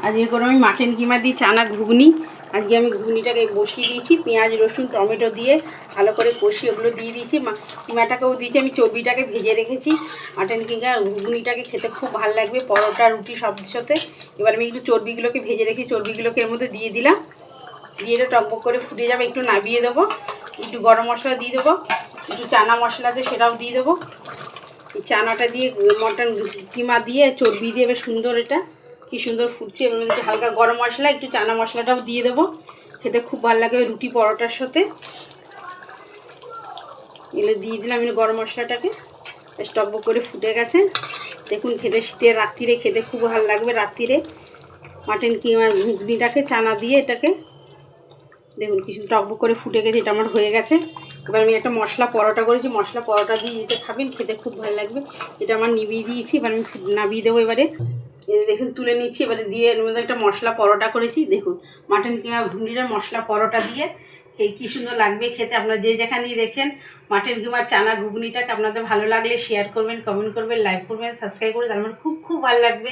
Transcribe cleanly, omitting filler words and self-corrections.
আজকে করে আমি মাটন কিমা দিয়ে চানা ঘুগনি। আজকে আমি ঘুগনিটাকে বসিয়ে দিয়েছি, পেঁয়াজ রসুন টমেটো দিয়ে ভালো করে কষিয়ে ওগুলো দিয়ে দিয়েছি। কিমাটাকেও দিয়েছি, আমি চর্বিটাকে ভেজে রেখেছি। মাটন কিমা ঘুগনিটাকে খেতে খুব ভালো লাগবে পরোটা রুটি সব সাথে। এবার আমি একটু চর্বিগুলোকে ভেজে রেখেছি, চর্বিগুলোকে এর মধ্যে দিয়ে দিলাম। দিয়ে এটা টকবক করে ফুটে যাবে, একটু নাবিয়ে দেবো। একটু গরম মশলা দিয়ে দেবো, একটু চানা মশলা আছে সেটাও দিয়ে দেবো। এই চানাটা দিয়ে মটন কিমা দিয়ে চর্বি দিয়ে বেশ সুন্দর, এটা কি সুন্দর ফুটছে। এর মধ্যে একটু হালকা গরম মশলা একটু চানা মশলাটাও দিয়ে দেবো, খেতে খুব ভালো লাগে রুটি পরোটার সাথে। এগুলো দিয়ে দিলাম আমি গরম মশলাটাকে, বেশ টকবক করে ফুটে গেছে। দেখুন খেতে শীতের রাত্রিরে খেতে খুব ভালো লাগবে। রাত্রিরে মাটন কিমার ঘুগনিটাকে চানা দিয়ে এটাকে দেখুন কিছু টকবক করে ফুটে গেছে, এটা আমার হয়ে গেছে। এবার আমি একটা মশলা পরোটা করেছি, মশলা পরোটা দিয়ে যেটা খাবেন খেতে খুব ভালো লাগবে। এটা আমার নিভিয়ে দিয়েছি, এবার আমি নাবিয়ে দেবো। এবারে দেখুন তুলে নিচ্ছি, এবারে দিয়ে এর মধ্যে একটা মশলা পরোটা করেছি। দেখুন মাটন কিমা ঘুগনিটা মশলা পরোটা দিয়ে কী সুন্দর লাগবে খেতে। আপনারা যে যেখানে দেখছেন মাটন কিমার চানা ঘুগনিটাকে আপনাদের ভালো লাগলে শেয়ার করবেন, কমেন্ট করবেন, লাইক করবেন, সাবস্ক্রাইব করে তার মানে খুব ভালো লাগবে।